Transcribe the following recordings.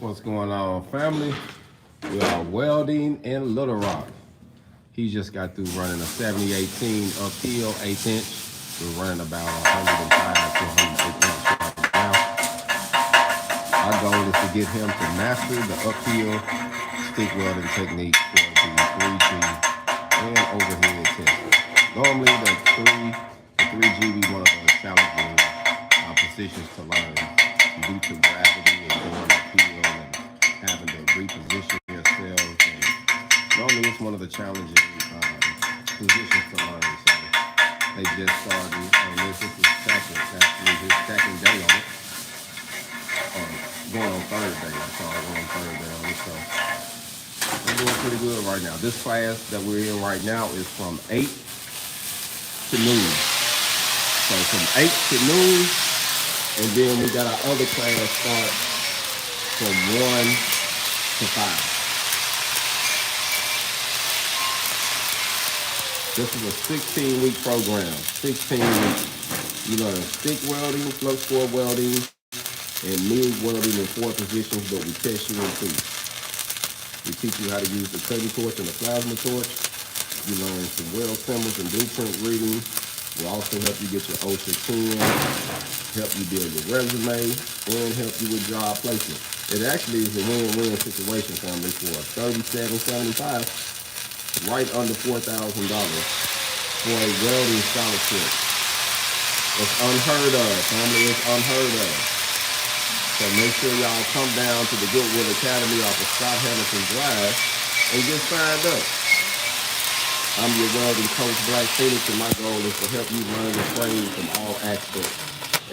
What's going on, family? We are welding in Little Rock. He just got through running a 7018 uphill 1/8 inch. We're running about 105 to 108 inch right now. Our goal is to get him to master the uphill stick welding technique for the 3G and overhead test. Normally the 3G be one of the challenging positions to learn due to gravity and going uphill and having to reposition yourself. And normally it's one of the challenging positions to learn. So they just started on this. This is his second day on it. Going on third day. Going on third day on it. So we're doing pretty good right now. This class that we're in right now is from 8 to noon. So from 8 to noon, and then we got our other class start from 1 to 5. This is a 16-week program. 16 weeks. You learn stick welding, flux core welding, and MIG welding in 4 positions, but we test you in 2. We teach you how to use the cutting torch and the plasma torch. You learn some weld symbols and blueprint reading. We'll also help you get your OSHA 10, help you build your resume, and help you with job placement. It actually is a win-win situation, family, for $37.75, right under $4,000 for a welding scholarship. It's unheard of, family. It's unheard of. So make sure y'all come down to the Goodwood Academy off of Scott Hamilton Drive and get signed up. I'm your welding coach, Black Feniks, and my goal is to help you learn the trade from all aspects.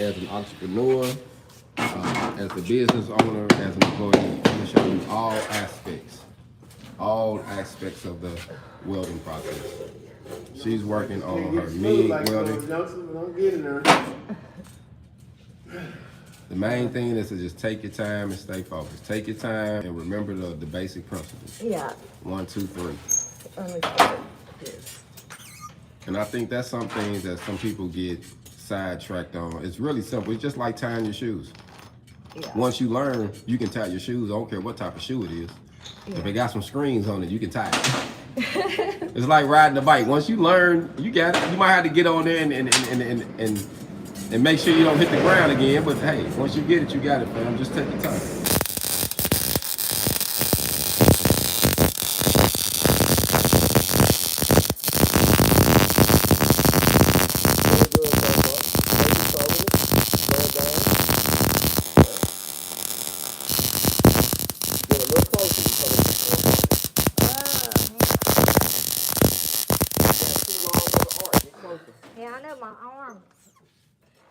As an entrepreneur, as a business owner, as an employee, I'm going to show you all aspects of the welding process. She's working on her MIG welding. The main thing is to just take your time and stay focused. Take your time and remember the basic principles. Yeah. 1, 2, 3. And I think that's some things that some people get sidetracked on. It's really simple. It's just like tying your shoes. Yeah. Once you learn, you can tie your shoes. I don't care what type of shoe it is. Yeah. If it got some screens on it, you can tie it. It's like riding a bike. Once you learn, you got it. You might have to get on there and make sure you don't hit the ground again. But hey, once you get it, you got it, fam. Just take your time.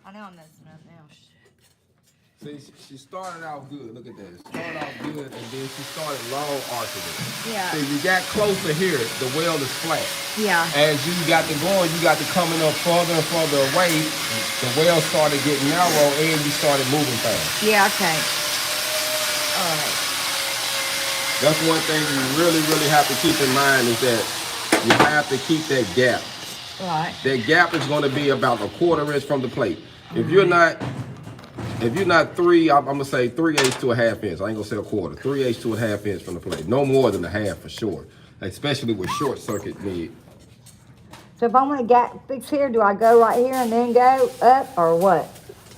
I know I'm messing up now. See, she started out good. Look at that. Started out good, and then she started long arching it. Yeah. See, you got closer here, the weld is flat. Yeah. As you got to going, you got to coming up further and further away. The weld started getting narrow, and you started moving fast. Yeah, okay. All right. That's one thing you really, really have to keep in mind is that you have to keep that gap. Right. That gap is going to be about 1/4 inch from the plate. If you're not 3, I'm gonna say 3/8 to 1/2 inch. I ain't gonna say 1/4. 3/8 to 1/2 inch from the plate. No more than 1/2 for sure. Especially with short circuit MIG. So if I want to gap fix here, do I go right here and then go up or what?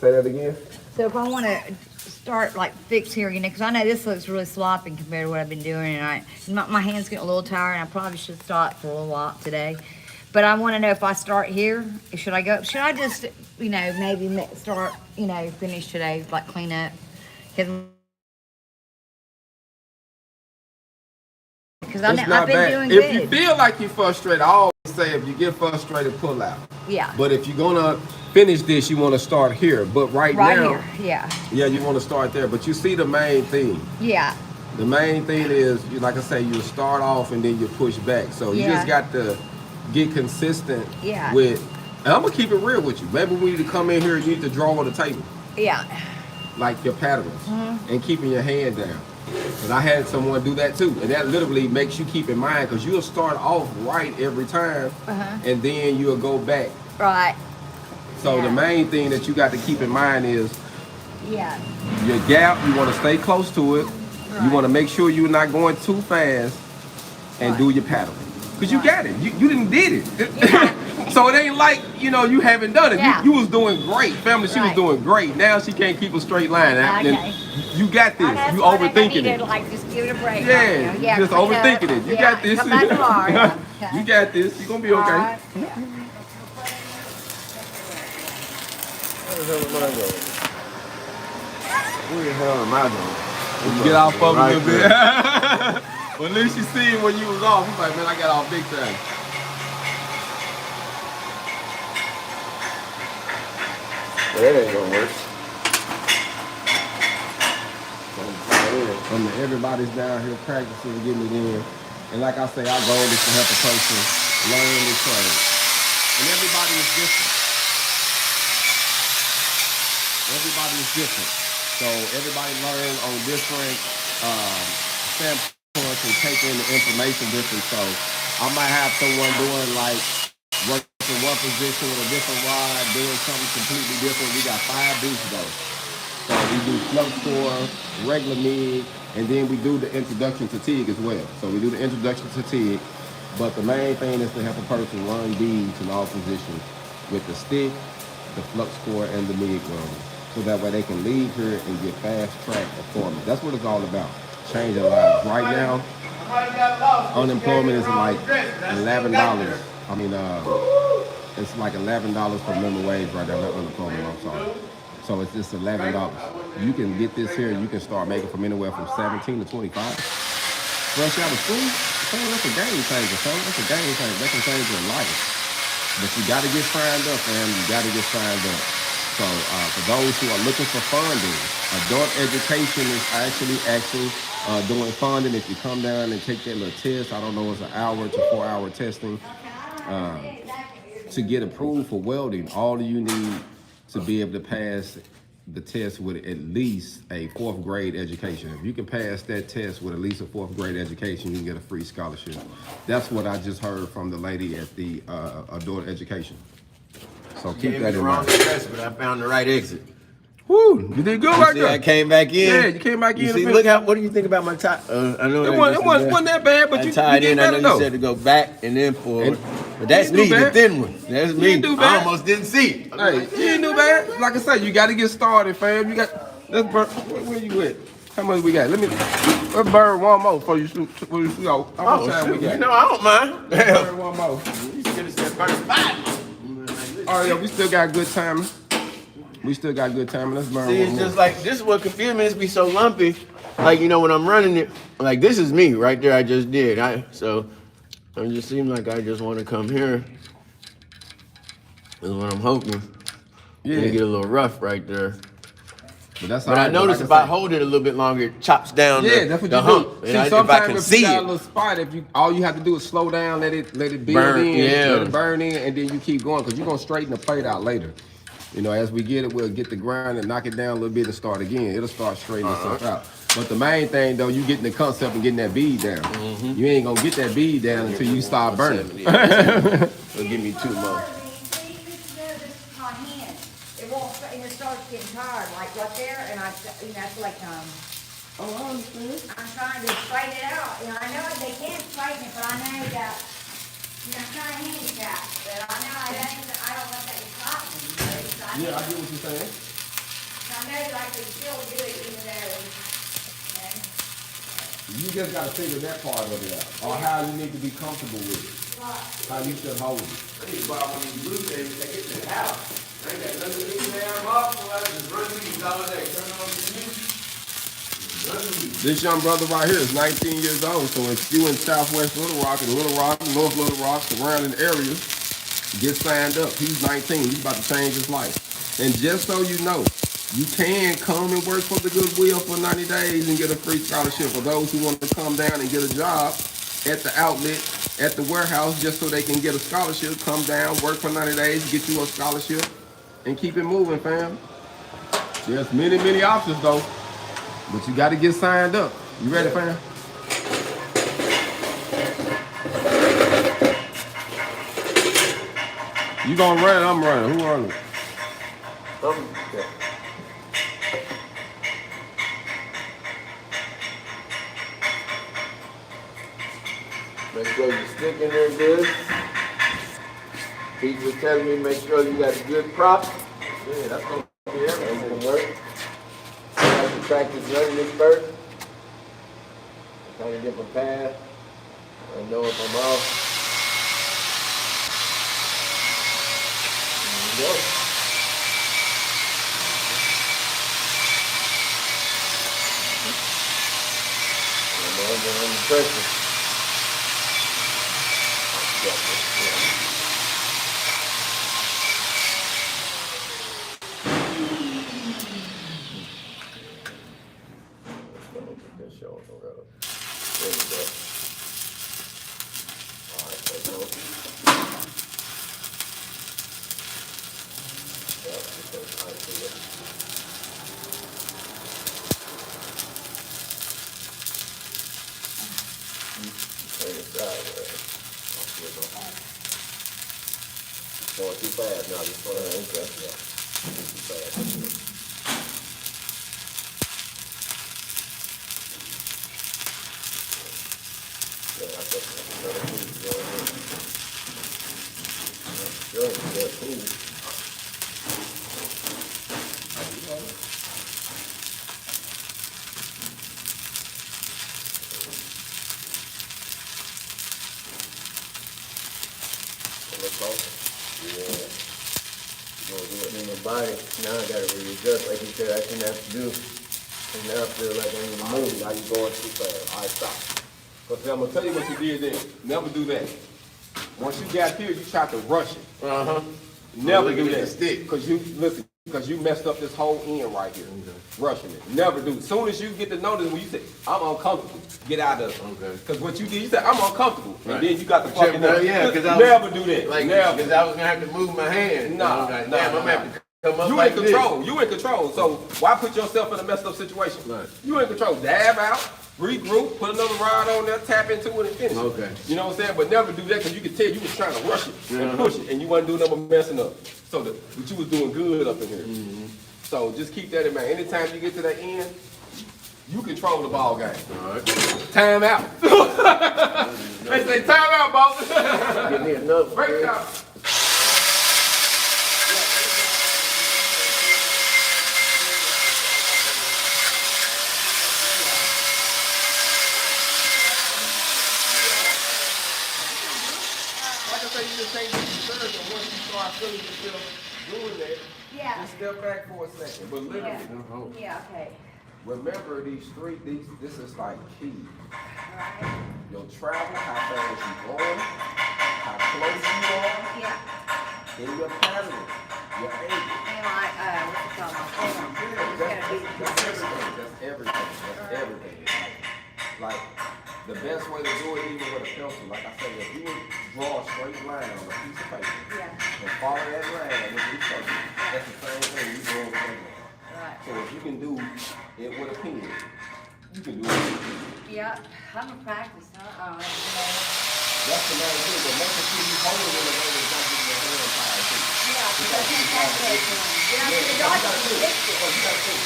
Say that again. So if I want to start like fix here, you know, because I know this looks really sloppy compared to what I've been doing, and my hands getting a little tired, and I probably should stop for a little while today. But I want to know if I start here, should I go? Should I just, you know, maybe start, you know, finish today, like clean up? Because I've been doing good. If you feel like you're frustrated, I always say if you get frustrated, pull out. Yeah. But if you're gonna finish this, you want to start here. But right now, here, yeah. Yeah, you want to start there. But you see the main thing. Yeah. The main thing is, like I say, you start off and then you push back. So you just got to get consistent with, and I'm gonna keep it real with you. Maybe we need to come in here and you need to draw on the table. Yeah. Like your patterns and keeping your hand down. Because I had someone do that too. And that literally makes you keep in mind because you'll start off right every time and then you'll go back. Right. So the main thing that you got to keep in mind is Yeah. Your gap, you want to stay close to it. You want to make sure you're not going too fast and do your paddling. Because you got it. You didn't did it. Yeah. So it ain't like, you know, you haven't done it. Yeah. You was doing great. Family, she was doing great. Now she can't keep a straight line. Okay. You got this. That's You what I overthinking needed, it. like, just give it a break. Yeah, Yeah, just clean overthinking up. it. You Yeah, got this. come back tomorrow. Yeah. Okay. You got this. You're going to be okay. All right. Yeah. Where the hell am I going? You get off of a little bit. But at least you see when you was off. He's like, man, I got off big time. That ain't gonna work. Everybody's down here practicing, getting it in. And like I say, our goal is to help a person learn the trade. And everybody is different. Everybody is different. So everybody learn on different standpoints and take in the information different. So I might have someone doing like working one position with a different rod, doing something completely different. We got 5 booths though. So we do float core, regular MIG, and then we do the introduction to TIG as well. So we do the introduction to TIG, but the main thing is to help a person learn beads in all positions with the stick, the flux core, and the MIG welding. So that way they can leave here and get fast track performance. That's what it's all about, changing lives. Right now, unemployment is like $11. I mean, it's like $11 per minimum wage right now, not unemployment, I'm sorry. So it's just $11. You can get this here, you can start making from anywhere from 17 to 25. Fresh out of school, that's a game changer, son. That's a game changer. That can change your life. But you got to get signed up, fam. You got to get signed up. So for those who are looking for funding, adult education is actually doing funding. If you come down and take that little test, I don't know, it's an hour to 4 hour testing. To get approved for welding, all you need to be able to pass the test with at least a 4th grade education. If you can pass that test with at least a 4th grade education, you can get a free scholarship. That's what I just heard from the lady at the adult education. So keep that in mind. But I found the right exit. Woo, you did good right there. I came back in. Yeah, you came back in. See, look how. What do you think about my tie? I know it wasn't that bad, but you tied did in. better I know though. you said to go back and then forward. But that's You didn't me, do the bad. thin one. That's me. didn't do I bad. almost didn't see it. Hey, you didn't do bad. Like I said, you got to get started, fam. You got. Let's burn. Where you at? How much we got? Let's burn one more before you shoot. How much time we got? You know, I don't mind. Burn one more. You should have said burn 5. All right, yo, we still got good timing. Let's burn See, one it's more. just like, this is what confused me. It's be so lumpy. Like, you know, when I'm running it, like, this is me right there. I just did. So it just seems like I just want to come here. Is what I'm hoping. Yeah. And get a little rough right there. But I noticed if I hold it a little bit longer, it chops down that's what the you hump. do. See, And if I sometimes can if see you got a it, little spot, all you have to do is slow down, let it build Burn, in, yeah. let it burn in, and then you keep going because you're gonna straighten the plate out later. You know, as we get it, we'll get the grind and knock it down a little bit and start again. It'll start straightening itself out. But the main thing though, you getting the concept and getting that bead down. You ain't gonna get that bead down until you start burning. It'll give me 2 more. It won't, and it starts getting tired, like right there, and that's like, Oh, I understand. I'm trying to straighten it out. You know, I know they can straighten it, but I know that, I'm kind of handicapped, but I know I don't want that to stop me. Yeah, I get what you're saying. I know that I can still do it even though, You just gotta figure that part of it out, or how you need to be comfortable with it, how you should hold it. I need to buy one of these blue things that get to the house. I ain't got nothing to do damn off, so I just run these all day. Turn on the music. This young brother right here is 19 years old, so if you in Southwest Little Rock and North Little Rock, surrounding areas, get signed up. He's 19. He's about to change his life. And just so you know, you can come and work for the Goodwill for 90 days and get a free scholarship. For those who want to come down and get a job at the outlet, at the warehouse, just so they can get a scholarship, come down, work for 90 days, get you a scholarship, and keep it moving, fam. There's many, many options, though. But you got to get signed up. You ready, fam? You gonna run it, I'm running. Who running? Okay. Make sure you stick in there good. Pete was telling me make sure you got a good prop. Yeah, that's gonna be everything. That's gonna work. I have to practice running this first. Kind of different path. I know if I'm off. There you go. I'm under pressure. Yeah. There we go. All right, there we go. Yeah, because I see it. Turn it sideways. Going too fast now. Just going okay. Yeah. Too fast. Body. Now I gotta readjust, like you said, I shouldn't have to do. And now I feel like I need to move. Now you're going too fast. All right, stop. Because I'm gonna tell you what you did then. Never do that. Once you got here, you tried to rush it. Never do that. Because you messed up this whole end right here. Rushing it. Never do. As soon as you get to notice when you say, I'm uncomfortable, get out of it. Because what you did, you said, I'm uncomfortable. Right. And then you got the fucking never do that. Like, never. Because I was gonna have to move my hand. Nah, I'm gonna have to come up you like in control. this. You in control. So why put yourself in a messed up situation? Right. You in control. Dab out, regroup, put another rod on there, tap into it and finish it. Okay. You know what I'm saying? But never do that because you could tell you was trying to rush it and push it and you wasn't doing nothing but messing up. So but you was doing good up in here. So just keep that in mind. Anytime you get to the end, you control the ball game. All right. Time out. They say time out, boss. Give me another. Break out. Like I say, you just can't be disturbed, and once you start feeling yourself doing that, just step back for a second. But literally, okay. remember this is like key. Right. Your travel, how fast you going, how close you are, in your pattern, your angle. And like, what's it called? That's everything. That's everything. Like, the best way to do it, even with a pencil, like I said, if you would draw a straight line on a piece of paper and follow that line with each other, that's the same thing you do on the paper. Right. So if you can do it with a pen, you can do it. Yeah, I'm a practice, huh? That's the main thing, but most of you hold it in the way that's not getting your hand tired too. Yeah, because I can't calculate it. Yeah, the dog can predict it. Oh, you got to think.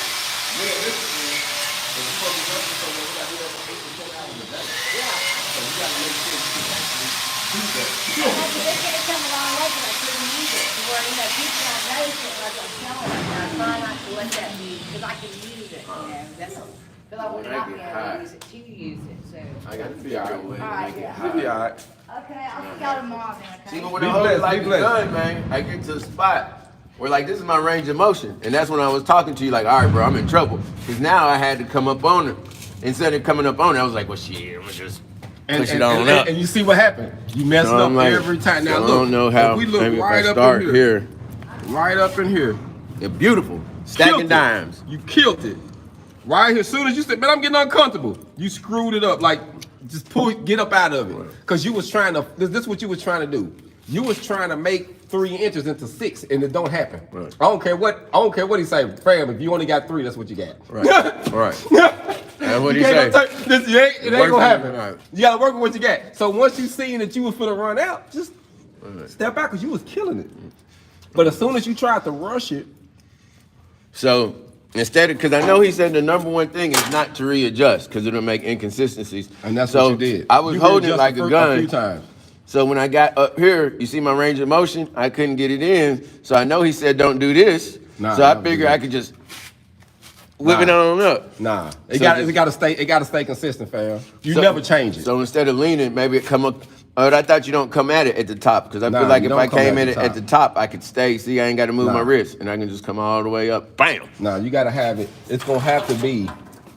Realistically, if you're supposed to be working somewhere, you got to do that for 8 to 10 hours a day. Yeah. So you got to make sure you can actually do that. That's a big thing come a long way because I couldn't use it. Where, people don't notice it, like I'm telling them. I try not to let that be, because I can use it, That's because I would not be able to use it to use it, so. I got to figure out a way to make it You'll be all right. Okay, I'll see y'all tomorrow then, okay? See, but when Be the whole blessed, life be is blessed. done, man, I get to a spot where like this is my range of motion, and that's when I was talking to you like, all right, bro, I'm in trouble, because now I had to come up on it. Instead of coming up on it, I was like, well, shit, I'm gonna just push it on up. And you see what happened? You messed So up I'm like, every time. Now so look, I don't know how. if we look Maybe right if I up start in here, right up in here, they're beautiful, killed stacking it. dimes. You killed it. Right here, as soon as you said, man, I'm getting uncomfortable, you screwed it up. Like, just get up out of it. Because you was trying to, this is what you was trying to do. You was trying to make 3 inches into 6, and it don't happen. Right. I don't care what he say. Fam, if you only got 3, that's what you got. Right. Right. That's what he You say. can't go it ain't Work gonna with happen. it, right. You gotta work with what you got. So once you seen that you was finna run out, just step back, because you was killing it. But as soon as you tried to rush it, So Instead of, because I know he said the number one thing is not to readjust because it'll make inconsistencies. And that's so what you did. I was You holding it readjusted like a gun. a few times. So when I got up here, you see my range of motion, I couldn't get it in. So I know he said don't do this. So I figured I could just whip it on up. Nah, it gotta stay consistent, fam. You never change it. So instead of leaning, maybe it come up. But I thought you don't come at it at the top because I feel like if I came at it at the top, I could stay. See, I ain't got to move my wrist, and I can just come all the way up. Bam. Nah, you gotta have it. It's gonna have to be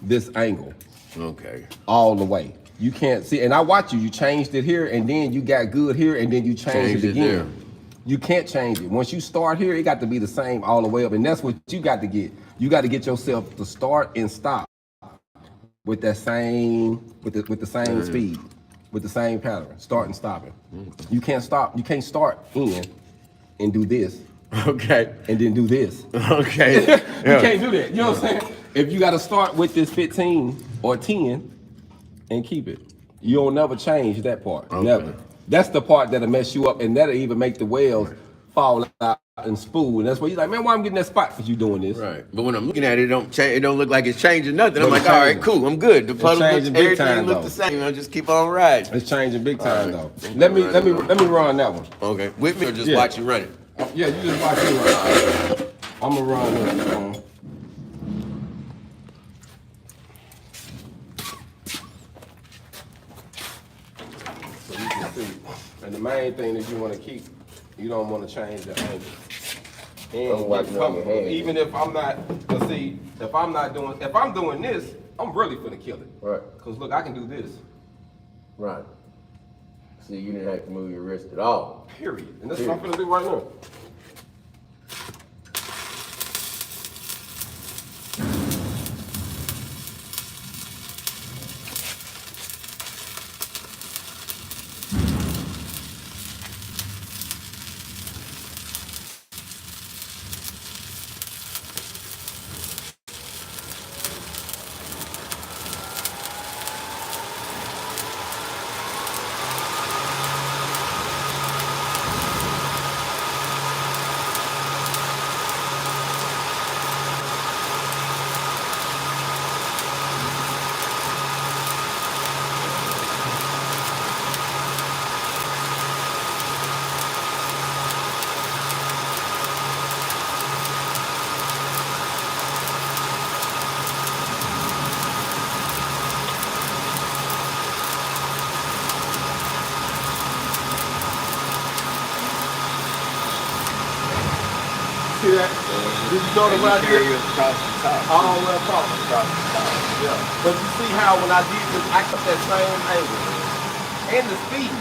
this angle. Okay. All the way. You can't see, and I watch you. You changed it here, and then you got good here, and then you changed it again. There. You can't change it. Once you start here, it got to be the same all the way up, and that's what you got to get. You got to get yourself to start and stop with that same, with the same speed, with the same pattern, start and stopping. You can't stop. You can't start in and do this. Okay. And then do this. Okay. You can't do that. You know what I'm saying? If you got to start with this 15 or 10 and keep it, you'll never change that part. Okay. Never. That's the part that'll mess you up, and that'll even make the weld fall out and spool. And that's why you're like, man, why I'm getting that spot? Because you doing this. Right. But when I'm looking at it, it don't change. It don't look like it's changing nothing. I'm like, all right, cool. I'm good. The puddle looks, everything looks the same. I'll just keep on riding. It's changing big time though. Let me run that one. Okay. With me or just watch you run it? Yeah, you just watch me run. I'm gonna run this. So you can see. And the main thing that you want to keep, you don't want to change the angle. And even if I'm not, let's see, if I'm doing this, I'm really finna kill it. Right. Cause look, I can do this. Right. See, you didn't have to move your wrist at all. Period. And that's what I'm finna do right now. See that? Did you notice what I did? All the way across. Yeah. But you see how when I did this, I kept that same angle. And the speed.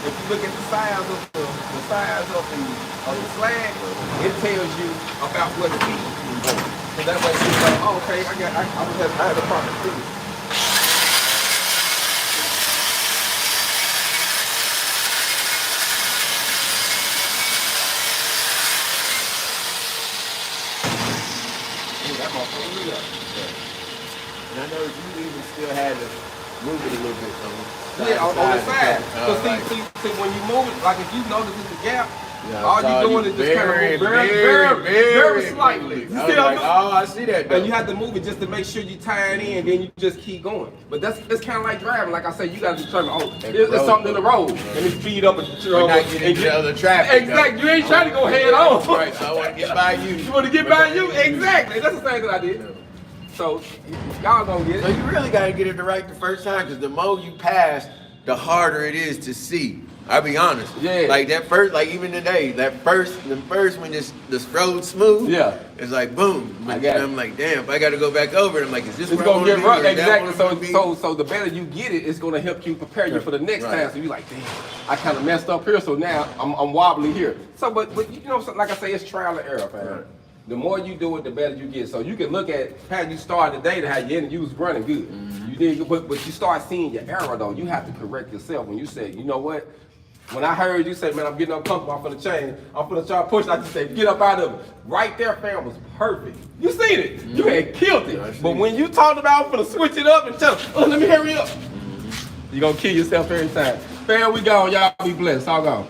If you look at the size of the slag, it tells you about what speed you're going. So that way you're like, oh, okay, I had a proper speed. And I know you even still had to move it a little bit. Yeah, on the side. So see, when you move it, like if you notice it's a gap, all you're doing is just kind of move very slightly. You see what I'm doing? Oh, I see that. And you have to move it just to make sure you tie it in, and then you just keep going. But it's kind of like driving. Like I said, you got to determine, it's something in the road. Let me speed up and get into other traffic. Exactly. You ain't trying to go head on. Right, so I want to get by you. You want to get by you? Exactly. That's the thing that I did. So y'all gonna get it. So you really gotta get it right the first time, because the more you pass, the harder it is to see. I'll be honest. Yeah. Like that first, like even today, the first when the road smooth. Yeah. It's like boom. But then I'm like, damn, if I gotta go back over it, I'm like, is this it's where gonna get rough? Exactly. So the better you get it, it's gonna help you prepare you for the next time. So you're like, damn, I kind of messed up here, so now I'm wobbly here. So but you know, like I say, it's trial and error, man. Right. The more you do it, the better you get. So you can look at how you started the day to how you ended. You was running good. You did, but you start seeing your error though. You have to correct yourself when you say, you know what? When I heard you say, man, I'm getting uncomfortable, I'm finna change, I'm finna try to push, I just say, get up out of it. Right there, fam, was perfect. You seen it. You had killed it. But when you talked about, I'm finna switch it up and tell them, oh, let me hurry up. You're gonna kill yourself every time. Fam, we gone. Y'all be blessed. All gone.